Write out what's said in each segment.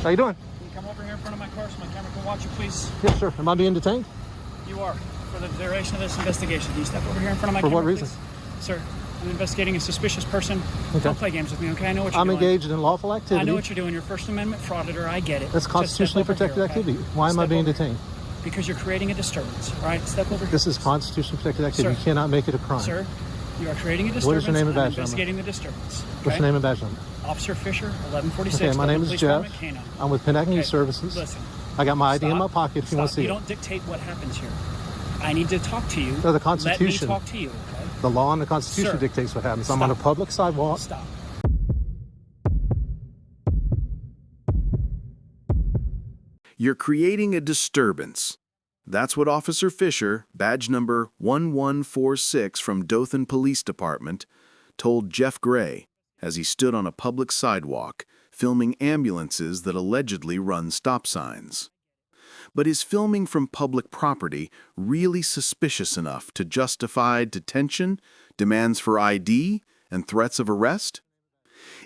How you doing? Can you come over here in front of my car so my camera can watch you, please? Yes, sir. Am I being detained? You are. For the duration of this investigation. Can you step over here in front of my For camera, what reason? please? Sir, I'm investigating a suspicious person. Okay. Don't play games with me, okay? I know what you're I'm doing. engaged in lawful activity. I know what you're doing. You're First Amendment frauditor. I get it. That's constitutionally protected here, okay? activity. Why am I being detained? Because you're creating a disturbance. All right, step over here. This is constitutionally protected activity. Sir. You cannot make it a crime. Sir, you are creating a disturbance. What is your name and badge number? I'm investigating the disturbance. Okay? What's your name and badge number? Officer Fisher, 1146. Okay, my name is Police Jeff. Department, Kano. I'm with Penn Youth Okay, Services. Listen. I got my ID in my Stop. pocket if you want to see You it. don't dictate what happens here. I need to talk to you. No, the Constitution. Let me talk to you, okay? The law and the Constitution Sir. dictates what happens. Stop. I'm on a public sidewalk. Stop. You're creating a disturbance. That's what Officer Fisher, badge number 1146 from Dothan Police Department, told Jeff Gray as he stood on a public sidewalk filming ambulances that allegedly run stop signs. But is filming from public property really suspicious enough to justify detention, demands for ID, and threats of arrest?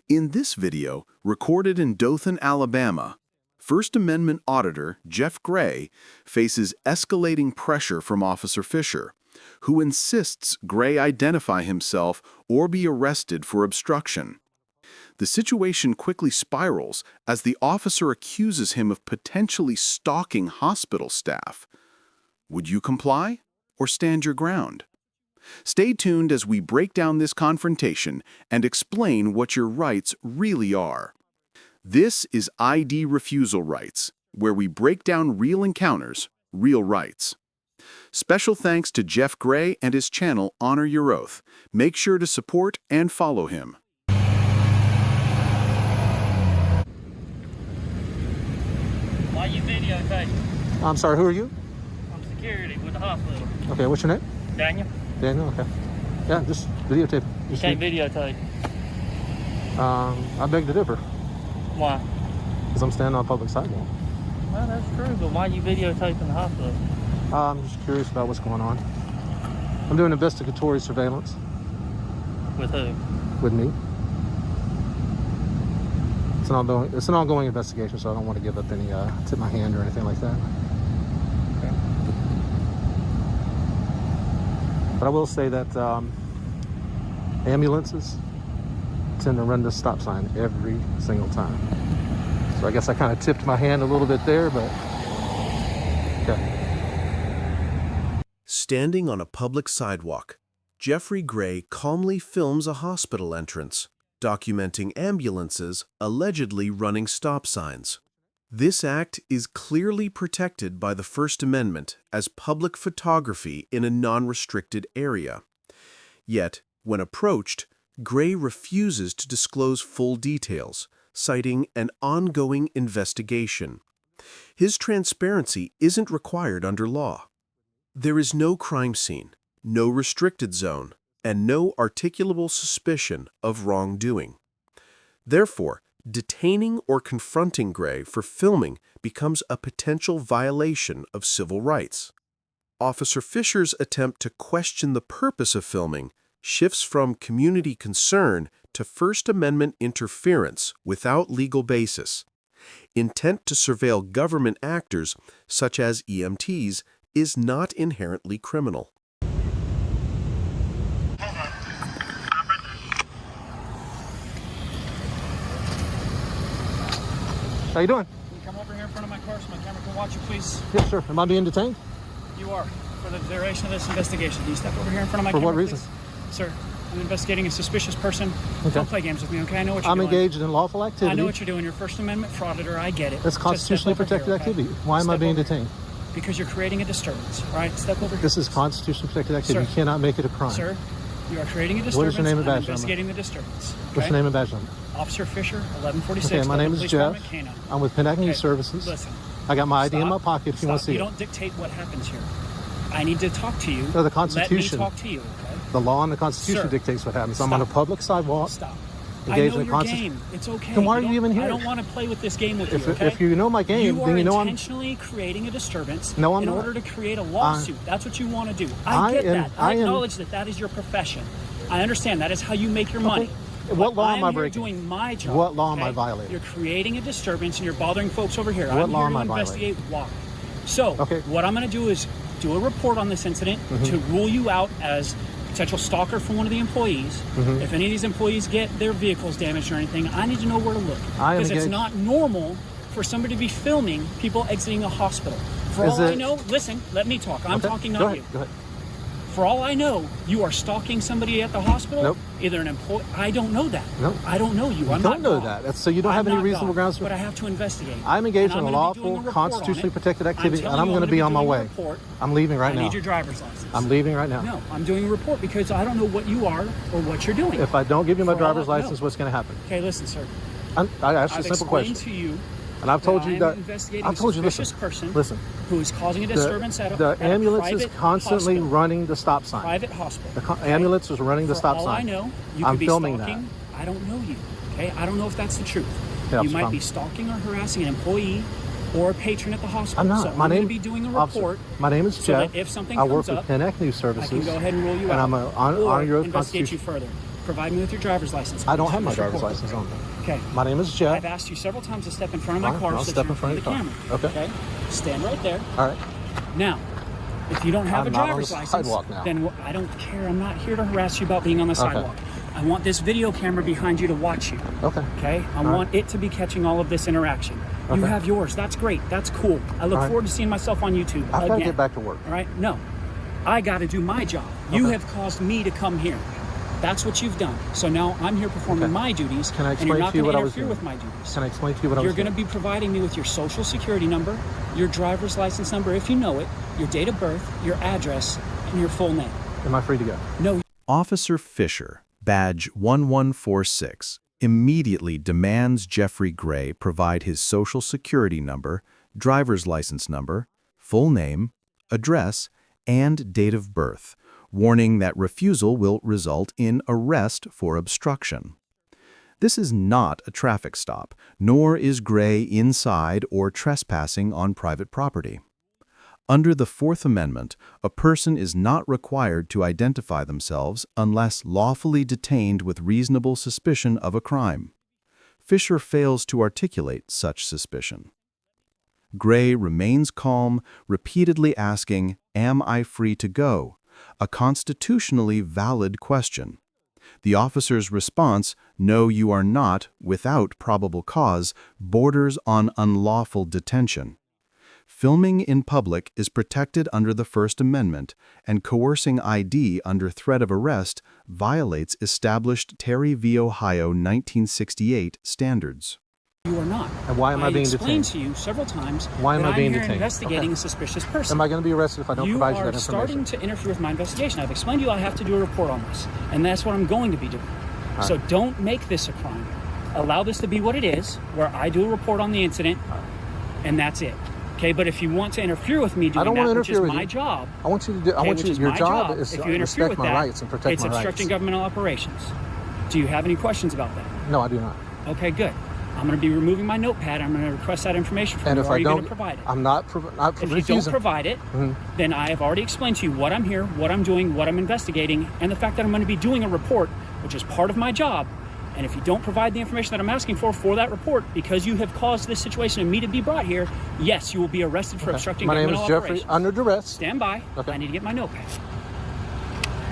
In this video, recorded in Dothan, Alabama, First Amendment Auditor Jeff Gray faces escalating pressure from Officer Fisher, who insists Gray identify himself or be arrested for obstruction. The situation quickly spirals as the officer accuses him of potentially stalking hospital staff. Would you comply or stand your ground? Stay tuned as we break down this confrontation and explain what your rights really are. This is ID Refusal Rights, where we break down real encounters, real rights. Special thanks to Jeff Gray and his channel Honor Your Oath. Make sure to support and follow him. Why you videotaping? I'm sorry, who are you? I'm security with the hospital. Okay, what's your name? Daniel, Daniel, okay. Yeah, just videotape. you can't videotape. I beg to differ, Why? because I'm standing on a public sidewalk. Well, that's true, but why you videotaping the hospital? I'm just curious about what's going on. I'm doing investigatory surveillance With who? with me. It's an ongoing investigation, so I don't want to give up any tip my hand or anything like that. Okay. But I will say that ambulances tend to run this stop sign every single time. So I guess I kind of tipped my hand a little bit there, but okay. Standing on a public sidewalk, Jeffrey Gray calmly films a hospital entrance, documenting ambulances allegedly running stop signs. This act is clearly protected by the First Amendment as public photography in a non-restricted area. Yet, when approached, Gray refuses to disclose full details, citing an ongoing investigation. His transparency isn't required under law. There is no crime scene, no restricted zone, and no articulable suspicion of wrongdoing. Therefore, detaining or confronting Gray for filming becomes a potential violation of civil rights. Officer Fisher's attempt to question the purpose of filming shifts from community concern to First Amendment interference without legal basis. Intent to surveil government actors, such as EMTs, is not inherently criminal. How you doing? Can you come over here in front of my car so my camera can watch you, please? Yes, sir. Am I being detained? You are. For the duration of this investigation. Can you step over here in front of my For camera, what reason? please? Sir, I'm investigating a suspicious person. Okay. Don't play games with me, okay? I know what you're I'm doing. engaged in lawful activity. I know what you're doing. You're First Amendment frauditor. I get it. That's constitutionally protected activity. Why am I being detained? Because you're creating a disturbance. All right, step over here. This is constitutionally protected activity. Sir. You cannot make it a crime. Sir, you are creating a disturbance. What is your name and badge I'm number? investigating the disturbance. What's okay? your name and badge number? Officer Fisher, 1146. Okay, my name Dothan is Police Jeff. Department, Kano. I'm with Penn Youth Okay, Services. Listen. I got my ID in Stop. my pocket if you want to see You it. don't dictate what happens here. I need to talk to you. No, the Constitution. Let me talk to you, okay? The law and the Constitution Sir. dictates what happens. I'm on a Stop. public sidewalk. Stop. Engaged I know in your constant- game. It's okay. Then why are you don't- even here? I don't want to play with this game with If, you, okay? if you know my game, you then you know are I'm. intentionally creating a disturbance No, I'm in not. order to create a lawsuit. That's what you want to do. I I get am- that. I I am- acknowledge that that is your profession. I understand that is how you make your money. What law I am I am here breaking? doing my job. What law am I okay? violating? You're creating a disturbance and you're bothering folks over here. What I'm law here am to I violating? investigate why. So, Okay. what I'm going to do is do a report on this incident to rule you out as potential stalker from one of the employees. If any of these employees get their vehicles damaged or anything, I need to know where to look. I am Because it's engaged. not normal for somebody to be filming people exiting a hospital. For Is all I it- know, listen, let me talk. I'm Okay, talking, go not ahead, you. Go ahead. For all I know, you are stalking somebody at the hospital. Nope. Either an employee. I don't know that. Nope. I don't know you. You I'm don't not know God. that. So you don't I'm have any not reasonable God, grounds for. But I have to investigate. I'm engaged And in a I'm gonna be doing lawful, report on constitutionally it. protected activity, telling and I'm you going to be on my doing a way. report. I'm leaving right I now. need your driver's license. I'm leaving right now. No, I'm doing a report because I don't know what you are or what you're doing. If I don't give you my For all driver's I know. license, what's going to happen? Okay, listen, sir. I asked you I've a simple explained question. to you And I've told that you I am that. investigating I've told a you, listen, suspicious person listen. who is causing a disturbance at a The at a ambulance is private constantly hospital. running the stop sign. Private hospital. The ambulance is running the For stop all sign. I know, you I'm could be filming stalking. I don't know you. Okay, I don't know if that's the truth. Yeah, you it's might fine. be stalking or harassing an employee or a patron at the hospital. I'm not. So My I'm going name. to be doing a Officer, report. my name is so Jeff. that if something I work comes up, with Connect News I Services. can go ahead and rule you and out. I'm or on your investigate you Constitution. further. Provide me with your driver's license. I don't please, have for my this driver's report. license on me. Okay. My name is Jeff. I've asked you several times to step in front of my Fine, car I'll so step that in front of you're your in car. the camera. Okay. Stand right there. All right. Now, if you don't have I'm a not on driver's the license, sidewalk now. then I don't care. I'm not here to harass you about being on the sidewalk. I want this video camera behind you to watch you. Okay. Okay? I want it to be catching all of this interaction. You Okay. have yours. That's great. That's cool. I look All right. forward to seeing myself on YouTube. I've got to again. get back to work. All right? No. I got to do my job. You Okay. have caused me to come here. That's what you've done. So now I'm here performing Okay. my duties. Can I and you're explain not to you going what to I was interfere doing? with my duties. Can I explain to you what I was You're going to doing? be providing me with your social security number, your driver's license number if you know it, your date of birth, your address, and your full name. Am I free to go? No, Officer Fisher, badge 1146, immediately demands Jeffrey Gray provide his social security number, driver's license number, full name, address, and date of birth, warning that refusal will result in arrest for obstruction. This is not a traffic stop, nor is Gray inside or trespassing on private property. Under the Fourth Amendment, a person is not required to identify themselves unless lawfully detained with reasonable suspicion of a crime. Fisher fails to articulate such suspicion. Gray remains calm, repeatedly asking, "Am I free to go?" a constitutionally valid question. The officer's response, "No, you are not," without probable cause, borders on unlawful detention. Filming in public is protected under the First Amendment, and coercing ID under threat of arrest violates established Terry v. Ohio 1968 standards. you are not. And why am I being explained detained? to you several times Why am that I being I'm here detained? investigating Okay. a suspicious person. Am I going to be arrested if I don't you provide you are that starting information? to interfere with my investigation. I've explained to you I have to do a report on this, and that's what I'm going to be doing. So don't make this a crime. Allow this to be what it is, where I do a report on the incident, and that's it. Okay, but if you want to interfere with me doing don't want that, to which is interfere with my you. job, I want you to do. I okay, want which you. is Your my job is if to you interfere respect with my that, rights and protect it's my obstructing rights. governmental operations. Do you have any questions about that? No, I do not. Okay, good. I'm going to be removing my notepad. I'm going to request that information from And you. if Are I you going don't, to provide it? I'm not. Not If you don't refusing. provide it, then I have already explained to you what I'm here, what I'm doing, what I'm investigating, and the fact that I'm going to be doing a report, which is part of my job. And if you don't provide the information that I'm asking for that report, because you have caused this situation and me to be brought here, yes, you will be arrested for obstructing My name is governmental Jeffrey. operations. Under duress. Stand by. Okay. I need to get my notepad.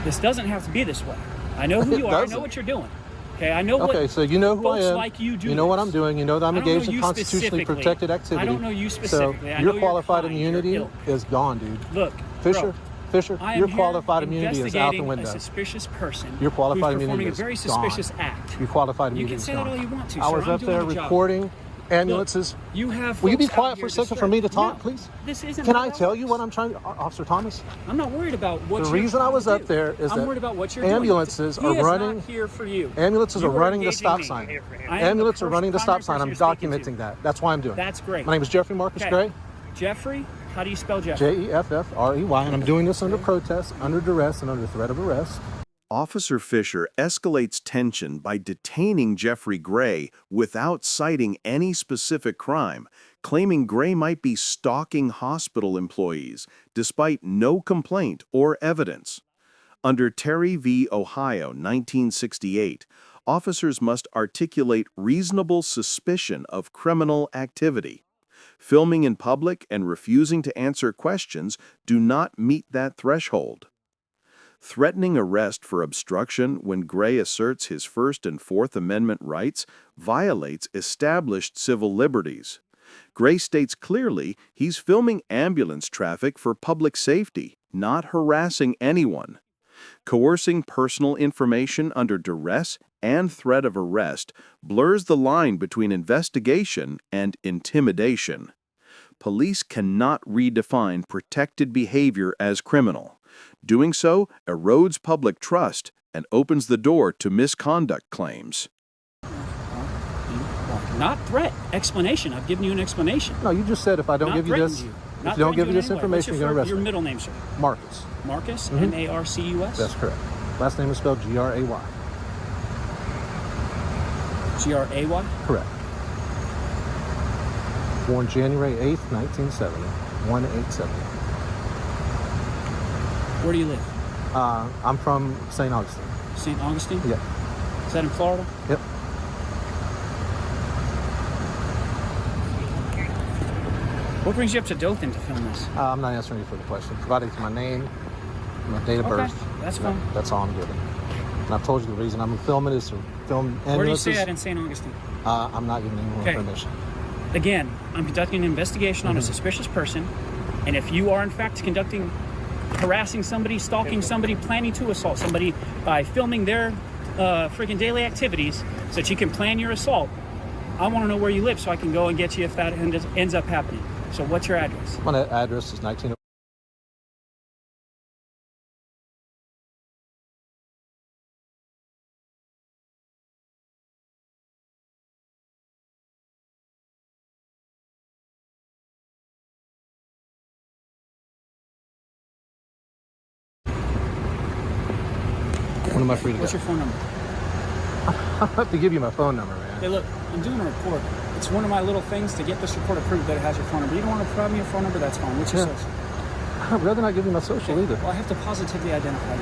This doesn't have to be this way. I know who It you are. I doesn't. know what you're doing. Okay, I know what Okay, so you know who I folks am. like you do. You know what this. I'm doing. You know that I'm I don't know engaged in you constitutionally specifically. protected activity. I don't know you specifically. So I know your you're qualified kind, immunity you're ilk. is gone, dude. Look, Fisher, Fisher, I am your here qualified immunity is out the investigating window. a suspicious person. Your qualified who's immunity performing a is very gone. suspicious act. Your qualified You immunity can is say that gone. all you want to, I sir. was I'm up doing there my job. recording ambulances. Look, you have. Will you be folks out quiet here for a second for me to talk, No, please? This isn't. Can I about tell us. you what I'm trying to, Officer Thomas? I'm not worried about what. The you're reason I trying was to up do. there is I'm that worried about what you're ambulances doing. are He running. is not here for you. Ambulances You are running the engaging stop me. sign. I am the Ambulances are running the primary stop sign. I'm person you're speaking documenting to. that. That's why I'm doing it. That's great. My name is Jeffrey Marcus Okay. Gray. Jeffrey, how do you spell Jeffrey? Jeffrey, and I'm doing this under protest, under duress, and under threat of arrest. Officer Fisher escalates tension by detaining Jeffrey Gray without citing any specific crime, claiming Gray might be stalking hospital employees, despite no complaint or evidence. Under Terry v. Ohio 1968, officers must articulate reasonable suspicion of criminal activity. Filming in public and refusing to answer questions do not meet that threshold. Threatening arrest for obstruction when Gray asserts his First and Fourth Amendment rights violates established civil liberties. Gray states clearly he's filming ambulance traffic for public safety, not harassing anyone. Coercing personal information under duress and threat of arrest blurs the line between investigation and intimidation. Police cannot redefine protected behavior as criminal. Doing so erodes public trust and opens the door to misconduct claims. Not threat. Explanation. I've given you an explanation. No, you just said if I don't Not give you threatened this, you. if Not you don't threatened give you in this any way. What's information, you're going to arrest your me. middle name, sir? Marcus. Marcus, M-A-R-C-U-S? That's correct. Last name is spelled G-R-A-Y. G-R-A-Y? Correct. Born January 8th, 1970. 1870. Where do you live? I'm from St. Augustine. St. Augustine? Yep. Is that in Florida? Yep. What brings you up to Dothan to film this? I'm not answering you for the question. Provided my name, my date of birth. That's fine. That's all I'm giving. And I've told you the reason I'm filming is to film ambulances. Where do you say that in St. Augustine? I'm not giving any more information. Again, I'm conducting an investigation on a suspicious person, and if you are in fact harassing somebody, stalking somebody, planning to assault somebody by filming their freaking daily activities so that you can plan your assault, I want to know where you live so I can go and get you if that ends up happening. So what's your address? My address is 19. When am I free to What's go? your phone number? I have to give you my phone number, man. Hey, look, I'm doing a report. It's one of my little things to get this report approved that it has your phone number. You don't want to provide me your phone number? That's fine. What's your social? I'd rather not give you my social either. Well, I have to positively identify you.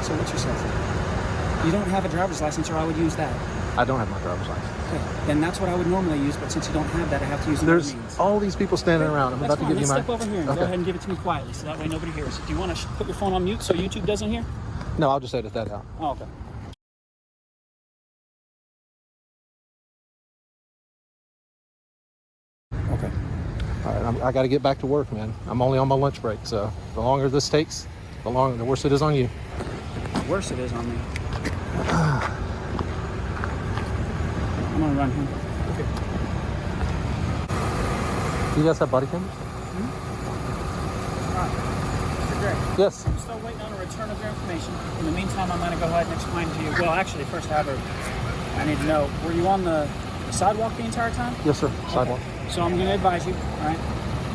So what's your social? You don't have a driver's license, or I would use that. I don't have my driver's license. Okay, then that's what I would normally use, but since you don't have that, I have to use There's means. all these people standing around. I'm That's about to fine. give you Let's my... step over here and go ahead and give it to me quietly, so that way nobody hears. Do you want to put your phone on mute so YouTube doesn't hear? No, I'll just edit that out. Oh, okay. Okay. All right, I got to get back to work, man. I'm only on my lunch break, so the longer this takes, the worse it is on you. The worse it is on me. I'm gonna run here. Okay. You guys have body cameras? Alright. Mr. Gray, Yes. I'm still waiting on a return of your information. In the meantime, I'm gonna go ahead and explain to you. Well, actually, first I need to know, were you on the sidewalk the entire time? Yes, sir. Sidewalk. Okay. So I'm gonna advise you, alright?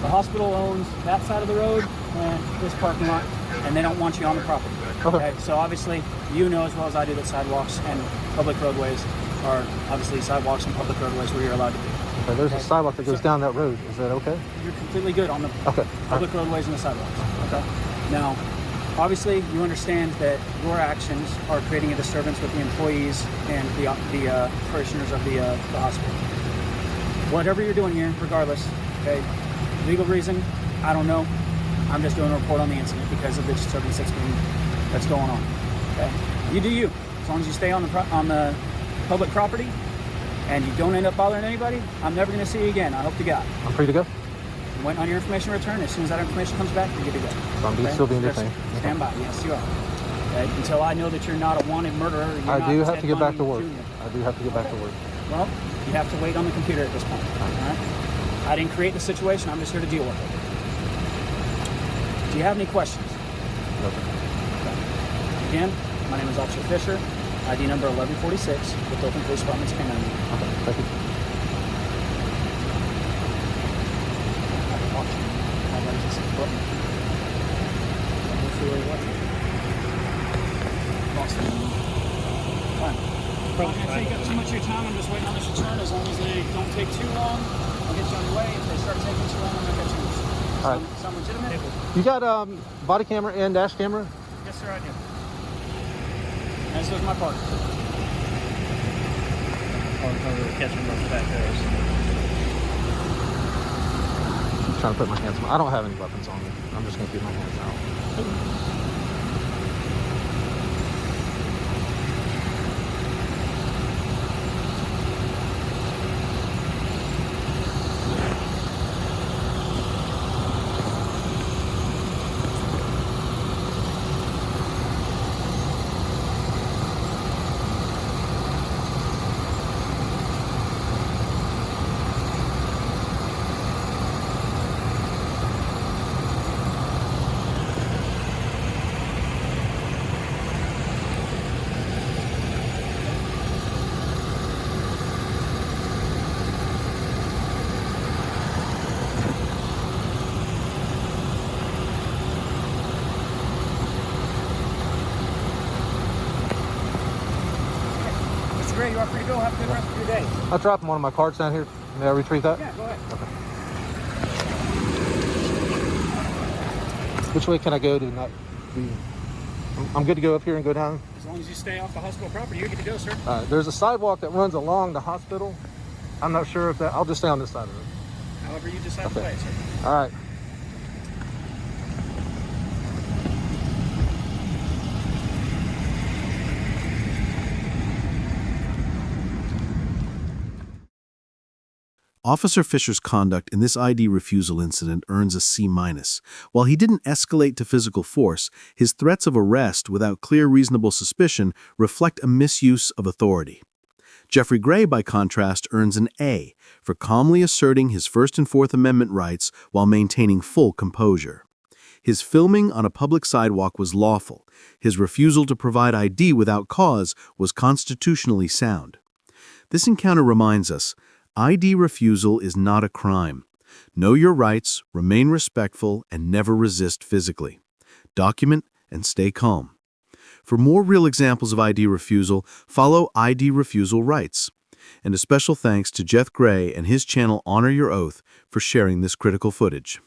The hospital owns that side of the road and this parking lot, and they don't want you on the property. Okay. So obviously, you know as well as I do that sidewalks and public roadways are obviously sidewalks and public roadways where you're allowed to be. Okay, there's a sidewalk that goes down that road. Is that okay? You're completely good on the public roadways and the sidewalks. Okay. Now, obviously, you understand that your actions are creating a disturbance with the employees and the parishioners of the hospital. Whatever you're doing here, regardless, okay, legal reason, I don't know. I'm just doing a report on the incident because of the disturbance that's going on. Okay, you do you. As long as you stay on the public property and you don't end up bothering anybody, I'm never going to see you again. I hope to God. I'm free to go. I'm waiting on your information return. As soon as that information comes back, you're good to go. So I'm still being detained. Stand by. Yes, you are. Okay? Until I know that you're not a wanted murderer. I do have to get back to work. I do have to get back to work. Well, you have to wait on the computer at this point. All right? I didn't create the situation. I'm just here to deal with it. Do you have any questions? No. Okay. Again, my name is Officer Fisher, ID number 1146 with Dothan Police Department's K9. Okay, thank you. Fine. Probably not take up too much of your time. I'm just waiting on this return. As long as they don't take too long, I'll get you on your way. If they start taking too long, I'm gonna get you. All right. Sound legitimate? You got body camera and dash camera? Yes, sir, I do. And this was my part. over to catch him those back there. I'm trying to put my hands on. I don't have any weapons on me. I'm just going to keep my hands out. Mr. Gray, you are free to go. Have a good rest of your day. I'll drop one of my cards down here. May I retrieve that? Yeah, go ahead. Okay. Which way can I go to not be... I'm good to go up here and go down? As long as you stay off the hospital property, you're good to go, sir. There's a sidewalk that runs along the hospital. I'm not sure if that... I'll just stay on this side of it. However you decide to Okay. play it, sir. All right. Officer Fisher's conduct in this ID refusal incident earns a C-. While he didn't escalate to physical force, his threats of arrest without clear reasonable suspicion reflect a misuse of authority. Jeffrey Gray, by contrast, earns an A for calmly asserting his First and Fourth Amendment rights while maintaining full composure. His filming on a public sidewalk was lawful. His refusal to provide ID without cause was constitutionally sound. This encounter reminds us, ID refusal is not a crime. Know your rights, remain respectful, and never resist physically. Document and stay calm. For more real examples of ID refusal, follow ID Refusal Rights. And a special thanks to Jeff Gray and his channel Honor Your Oath for sharing this critical footage.